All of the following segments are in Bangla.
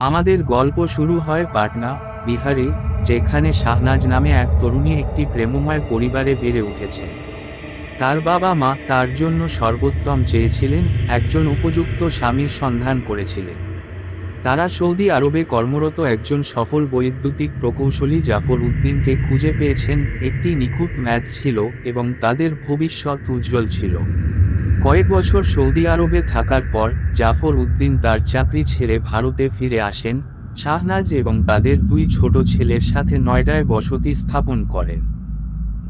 আমাদের গল্প শুরু হয় পাটনা, বিহারে, যেখানে শাহনাজ নামে এক তরুণী একটি প্রেমময় পরিবারে বেড়ে উঠেছেন। তার বাবা মা তার জন্য সর্বোত্তম চেয়েছিলেন, একজন উপযুক্ত স্বামীর সন্ধান করেছিলেন। তারা সৌদি আরবে কর্মরত একজন সফল বৈদ্যুতিক প্রকৌশলী জাফর উদ্দিনকে খুঁজে পেয়েছেন। একটি নিখুঁত ম্যাচ ছিল এবং তাদের ভবিষ্যৎ উজ্জ্বল ছিল। কয়েক বছর সৌদি আরবে থাকার পর জাফর উদ্দিন তার চাকরি ছেড়ে ভারতে ফিরে আসেন। শাহনাজ এবং তাদের দুই ছোট ছেলের সাথে নয়ডায় বসতি স্থাপন করেন।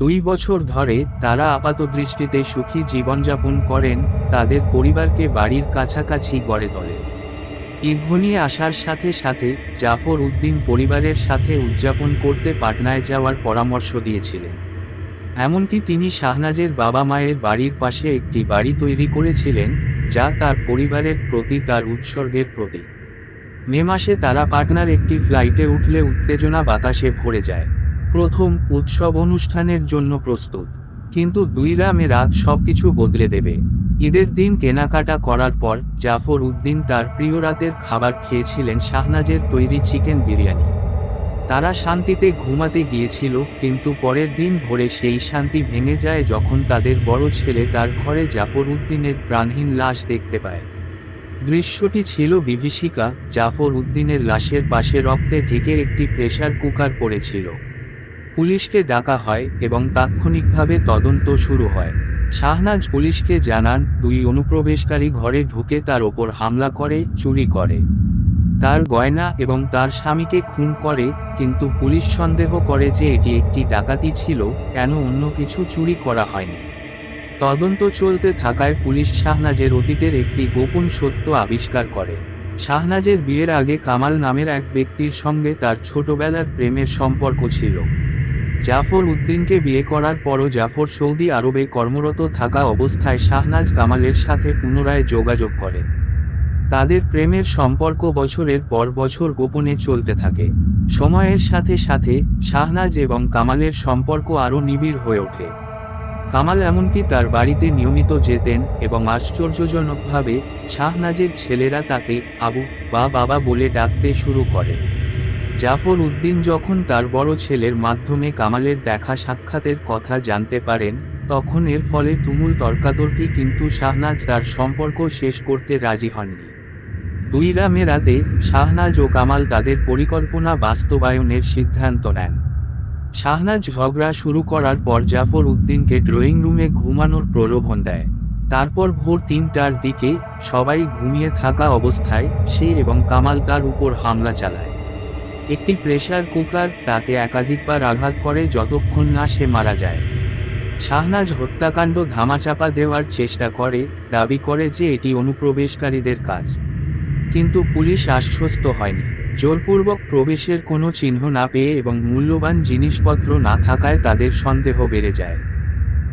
2 বছর ধরে তারা আপাতদৃষ্টিতে সুখী জীবনযাপন করেন, তাদের পরিবারকে বাড়ির কাছাকাছি গড়ে তোলেন। ঈদ ঘনিয়ে আসার সাথে সাথে জাফর উদ্দিন পরিবারের সাথে উদযাপন করতে পাটনায় যাওয়ার পরামর্শ দিয়েছিলেন। এমনকি তিনি শাহনাজের বাবা মায়ের বাড়ির পাশে একটি বাড়ি তৈরি করেছিলেন, যা তার পরিবারের প্রতি তার উৎসর্গের প্রতীক। মে মাসে তারা পাটনার একটি ফ্লাইটে উঠলে উত্তেজনা বাতাসে ভরে যায়। প্রথম উৎসব অনুষ্ঠানের জন্য প্রস্তুত, কিন্তু 2 মে রাত সবকিছু বদলে দেবে। ঈদের দিন কেনাকাটা করার পর জাফর উদ্দিন তার প্রিয় রাতের খাবার খেয়েছিলেন, শাহনাজের তৈরি চিকেন বিরিয়ানি। তারা শান্তিতে ঘুমাতে গিয়েছিল, কিন্তু পরের দিন ভোরে সেই শান্তি ভেঙে যায় যখন তাদের বড় ছেলে তার ঘরে জাফর উদ্দিনের প্রাণহীন লাশ দেখতে পায়। দৃশ্যটি ছিল বিভীষিকা। জাফর উদ্দিনের লাশের পাশে রক্তে ঢেকে একটি প্রেসার কুকার পড়েছিল। পুলিশকে ডাকা হয় এবং তাৎক্ষণিকভাবে তদন্ত শুরু হয়। শাহনাজ পুলিশকে জানান, 2 অনুপ্রবেশকারী ঘরে ঢুকে তার ওপর হামলা করে, চুরি করে তার গয়না এবং তার স্বামীকে খুন করে, কিন্তু পুলিশ সন্দেহ করে যে এটি একটি ডাকাতি ছিল, কেন অন্য কিছু চুরি করা হয়নি। তদন্ত চলতে থাকায় পুলিশ শাহনাজের অতীতের একটি গোপন সত্য আবিষ্কার করে। শাহনাজের বিয়ের আগে কামাল নামের এক ব্যক্তির সঙ্গে তার ছোটবেলার প্রেমের সম্পর্ক ছিল। জাফর উদ্দিনকে বিয়ে করার পরও জাফর সৌদি আরবে কর্মরত থাকা অবস্থায় শাহনাজ কামালের সাথে পুনরায় যোগাযোগ করে। তাদের প্রেমের সম্পর্ক বছরের পর বছর গোপনে চলতে থাকে। সময়ের সাথে সাথে শাহনাজ এবং কামালের সম্পর্ক আরও নিবিড় হয়ে ওঠে। কামাল এমনকি তার বাড়িতে নিয়মিত যেতেন এবং আশ্চর্যজনকভাবে শাহনাজের ছেলেরা তাকে আবু বা বাবা বলে ডাকতে শুরু করে। জাফর উদ্দিন যখন তার বড় ছেলের মাধ্যমে কামালের দেখা সাক্ষাতের কথা জানতে পারেন, তখন এর ফলে তুমুল তর্কাতর্কি, কিন্তু শাহনাজ তার সম্পর্ক শেষ করতে রাজি হননি। 2 মে রাতে শাহনাজ ও কামাল তাদের পরিকল্পনা বাস্তবায়নের সিদ্ধান্ত নেন। শাহনাজ ঝগড়া শুরু করার পর জাফর উদ্দিনকে ড্রয়িং রুমে ঘুমানোর প্রলোভন দেয়। তারপর ভোর 3টার দিকে সবাই ঘুমিয়ে থাকা অবস্থায় সে এবং কামাল তার উপর হামলা চালায়। একটি প্রেসার কুকার তাকে একাধিকবার আঘাত করে যতক্ষণ না সে মারা যায়। শাহনাজ হত্যাকাণ্ড ধামাচাপা দেওয়ার চেষ্টা করে, দাবি করে যে এটি অনুপ্রবেশকারীদের কাজ। কিন্তু পুলিশ আশ্বস্ত হয়নি। জোরপূর্বক প্রবেশের কোনো চিহ্ন না পেয়ে এবং মূল্যবান জিনিসপত্র না থাকায় তাদের সন্দেহ বেড়ে যায়।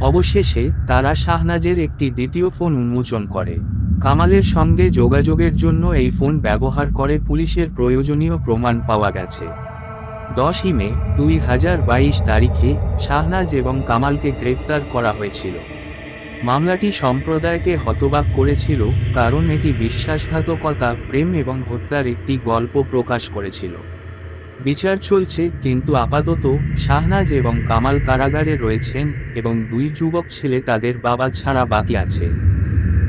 অবশেষে তারা শাহনাজের একটি দ্বিতীয় ফোন উন্মোচন করে। কামালের সঙ্গে যোগাযোগের জন্য এই ফোন ব্যবহার করে পুলিশের প্রয়োজনীয় প্রমাণ পাওয়া গেছে। 10 মে 2022 তারিখে শাহনাজ এবং কামালকে গ্রেপ্তার করা হয়েছিল। মামলাটি সম্প্রদায়কে হতবাক করেছিল, কারণ এটি বিশ্বাসঘাতকতা, প্রেম এবং হত্যার একটি গল্প প্রকাশ করেছিল। বিচার চলছে, কিন্তু আপাতত শাহনাজ এবং কামাল কারাগারে রয়েছেন এবং 2 যুবক ছেলে তাদের বাবা ছাড়া বাকি আছে।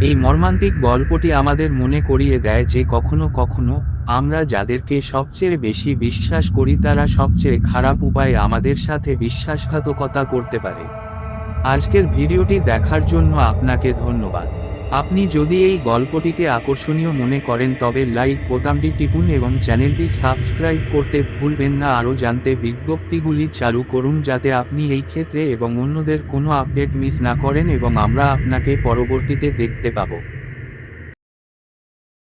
এই মর্মান্তিক গল্পটি আমাদের মনে করিয়ে দেয় যে কখনো কখনো আমরা যাদেরকে সবচেয়ে বেশি বিশ্বাস করি তারা সবচেয়ে খারাপ উপায়ে আমাদের সাথে বিশ্বাসঘাতকতা করতে পারে। আজকের ভিডিওটি দেখার জন্য আপনাকে ধন্যবাদ। আপনি যদি এই গল্পটিকে আকর্ষণীয় মনে করেন তবে লাইক বোতামটি টিপুন এবং চ্যানেলটি সাবস্ক্রাইব করতে ভুলবেন না। আরও জানতে বিজ্ঞপ্তিগুলি চালু করুন যাতে আপনি এই ক্ষেত্রে এবং অন্যদের কোনো আপডেট মিস না করেন এবং আমরা আপনাকে পরবর্তীতে দেখতে পাবো।